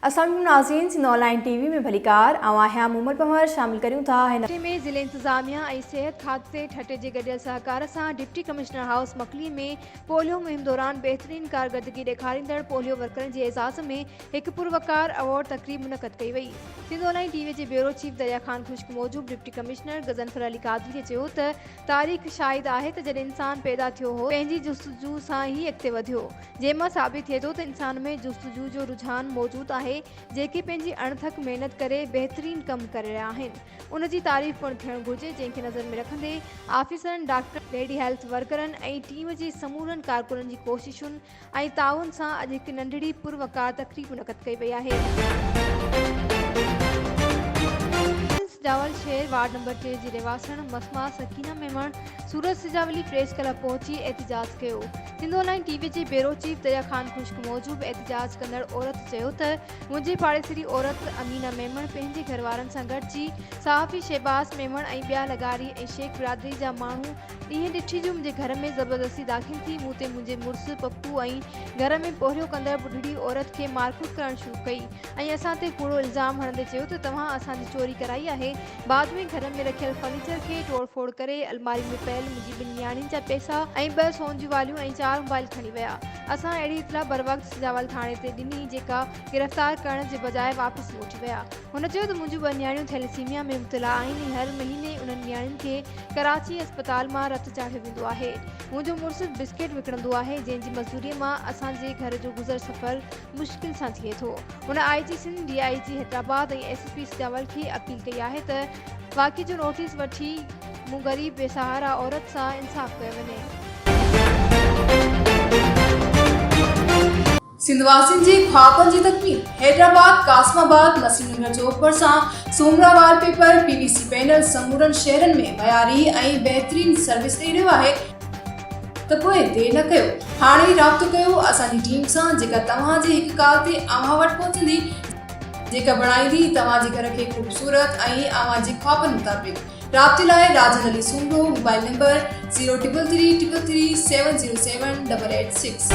अस्सलाम नाज़रीन, Sindh online TV में भलीकार आवां मोहम्मद पमर शामिल करूं था। हिन में ज़िले इंतजामिया और सेहत खाते ठटे के गडियल सहकार से डिप्टी कमिश्नर हाउस मकली में पोलियो मुहिम दौरान बेहतरीन कारकर्दगी ॾेखारींदड़ पोलियो वर्करनि जे एज़ाज़ में एक पुरवकार अवार्ड तकरीब मुनक़द कई वई। सिंध ऑनलाइन टीवी के ब्यूरो चीफ दरिया खान खुश्क मौजूद डिप्टी कमिश्नर गज़नफर अली कादरी चयो त तारीख़ शाहिद है त जॾहिं इंसान पैदा थियो हो पंहिंजी जुस्तजू सां ही अॻिते वधियो, जंहिंमां साबित थिए थो त इंसान में जुस्तजू जो रुझान मौजूद है जेके पंहिंजी अणथक मेहनत करे बेहतरीन कम करे रहिया आहिनि। उन जी तारीफ़ पण थियणु घुरिजे, जंहिंखे नज़र में रखंदे ऑफिसरनि, डॉक्टर, लेडी हेल्थ वर्करनि ऐं टीम जे समूरनि कारकुननि जी कोशिशुनि ऐं ताउन सां अॼु हिकु नंढड़ी पुरवकार तकरीब मुनक़द कई वई आहे। सिजावल शहर वार्ड नंबर 3 जी रहवासण मसमा सकीना मेमण सूरत सिजावली प्रेस क्लब पहुंची एहतजाज किया। सिंध ऑनलाइन टीवी के ब्यूरो चीफ दरिया खान खुश्क मौजूद एहतजाज कंदड़ औरत चयो त मुंहिंजे पाड़ेसरी औरत अमीना मेमण पंहिंजे घरवारनि सां गॾिजी सहाफ़ी शहबाज मेमण ऐं ॿिया लगारी ऐं शेख बिरादरी जा माण्हू ॾींहं ॾिठी जो मुंहिंजे घर में ज़बरदस्ती दाख़िल थी मूं ते मुंहिंजे मुड़ुसु पप्पू ऐं घर में पोरियो कंदड़ बुढ़ड़ी औरत खे मारकुट करणु शुरू कई ऐं असां ते कूड़ो इल्ज़ाम हणंदे चयो त तव्हां असांजी चोरी कराई आहे। बाद में घर में रखियल फर्नीचर के तोड़फोड़ करे अलमारी में पयल मुंहिंजी ॿिनि न्याणियुनि जा पैसा ऐं 2 सोन जी वालियूं ऐं 4 मोबाइल खणी विया। असां अहिड़ी इतला बर वक़्त सिजावल थाणे ते ॾिनी जेका गिरफ़्तार करण जे बजाय वापसि मोटी विया। हुन चयो त मुंहिंजूं 2 न्याणियूं थैलेसीमिया में मुब्तला आहिनि ऐं हर महीने उन्हनि न्याणियुनि खे कराची अस्पताल मां रत चाढ़ियो वेंदो आहे। मुंहिंजो मुड़ुसु बिस्किट विकिणंदो आहे, जंहिंजी मज़दूरीअ मां असांजे घर जो गुज़र सफ़र मुश्किल सां थिए थो। हुन IG सिंध, DIG हैदराबाद ऐं SSP सिजावल खे अपील कई आहे त वाक़े जो नोटिस वठी मूं ग़रीब बेसहारा औरत सां इंसाफ़ कयो वञे। सिंधवासियुनि जे ख्वाबनि जी तकमील हैदराबाद, कासमाबाद, नसीमनगर चौक पर सां सोमरा वॉलपेपर, PVC पैनल समूरनि शहरनि में मयारी ऐं बेहतरीन सर्विस ॾेई रहियो आहे त पोइ देरि न कयो, हाणे ई राब्तो कयो असांजी टीम सां जेका तव्हांजे हिकु कॉल ते अव्हां वटि पहुचंदी, जेका बणाईंदी तव्हांजे घर खे ख़ूबसूरत ऐं अव्हांजे ख्वाबनि मुताबिक़। राब्ते लाइ राजन अली सूंडो, मोबाइल नंबर 03333 707 886।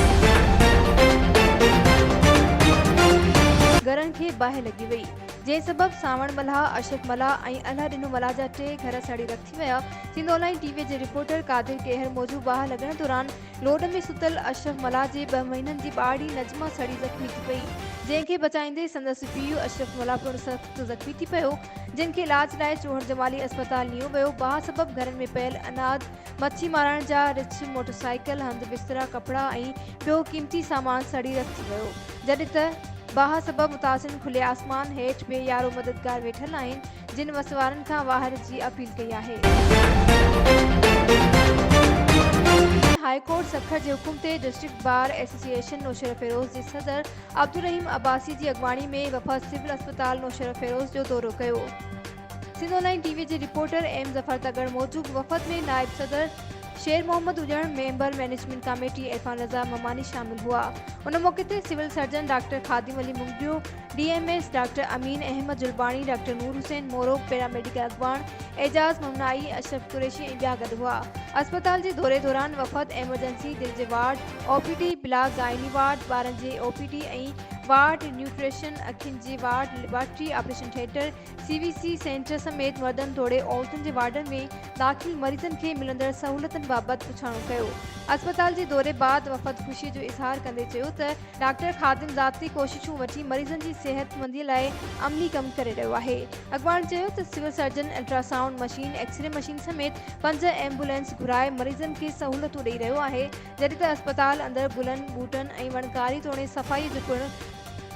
घरनि खे बाहि लॻी वई, जंहिं सबबि सावण मल्हा, अशरफ मल्हा ऐं अल्हा ॾिनो मल्हा जा 3 घर सड़ी रखी विया। सिंध ऑनलाइन टीवी जे रिपोर्टर कादिर केहर मौजूद बाहि लॻण दौरान लोड में सुतल अशरफ मल्हा जे 2 महीननि जी ॿाड़ी नजमा सड़ी ज़ख़्मी थी पई, जंहिंखे बचाईंदे संदसि पीउ अशरफ मल्हा पिणु सख़्तु ज़ख़्मी थी पियो, जिन खे इलाज लाइ चौहर जमाली अस्पताल नियो वियो। बाहि सबबि घरनि में पयल अनाज, मच्छी मारण जा रिछ, मोटरसाइकिल, हंध बिस्तरा, कपिड़ा ऐं ॿियो क़ीमती सामान सड़ी रखी वियो, जॾहिं त बाहि सबबि मुतासिर खुले आसमान हेठि बेयारो मददगार वेठल आहिनि, जिन वसवारनि खां वाहिर जी अपील कई आहे। हाई कोर्ट सखर जे हुकुम ते डिस्ट्रिक्ट बार एसोसिएशन नौशर फेरोज़ जे सदर अब्दुल रहीम अब्बासी जी अॻवानी में वफ़द सिविल अस्पताल नौशर फेरोज़ जो दौरो कयो। सिंध ऑनलाइन टीवी जे रिपोर्टर M ज़फर तगड़ मौजूद वफ़द में नायब सदर शेर मोहम्मद उजड़, मेंबर मैनेजमेंट कमेटी इरफान रज़ा ममानी शामिल हुआ। उन मौके ते सिविल सर्जन डॉक्टर खादिम अली मुंगडियो, DMS डॉक्टर अमीन अहमद जुलबानी, डॉक्टर नूर हुसैन मोरो, पैरामेडिकल अगवान एजाज ममनाई, अशरफ कुरैशी ऐं ॿिया गॾु हुआ। अस्पताल जे दौरे दौरान वफ़द एमरजेंसी, दिल जे ward, OPD, block gynae ward, ॿारनि जे OPD ऐं वार्ड न्यूट्रिशन, अखियुनि जे ward, laboratory, operation theatre, CVC centre समेत मर्दनि तोड़े औरतुनि जे वार्डनि में दाख़िल मरीज़नि खे मिलंदड़ सहूलियतुनि बाबति पुछाणो कयो। अस्पताल जे दौरे बाद वफ़द ख़ुशी जो इज़हार कंदे चयो त डॉक्टर खादिम ज़ाती कोशिशूं वठी मरीज़नि जी सेहतमंदीअ लाइ अमली कमु करे रहियो आहे। अॻवान चयो त civil surgeon ultrasound machine, X-ray machine समेत 5 एम्बुलेंस घुराए मरीज़नि खे सहूलियतूं ॾेई रहियो आहे, जॾहिं त अस्पताल अंदरि गुलनि, ॿूटनि ऐं वणकारी तोड़े सफ़ाई जो पिणु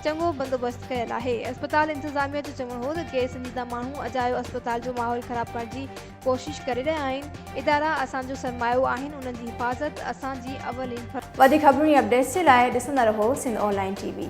चङो बंदोबस्त कयल आहे। अस्पताल इंतज़ामिया जो चवणु हो त गैर संजीदा माण्हू अजायो अस्पताल जो माहौल ख़राब करण जी कोशिश करे रहिया आहिनि। इदारा असांजो सरमायो आहिनि, उन्हनि जी हिफ़ाज़त असांजी अवलीन। वधीक ख़बरूं ऐं अपडेट्स जे लाइ ॾिसंदा रहो सिंध ऑनलाइन टीवी।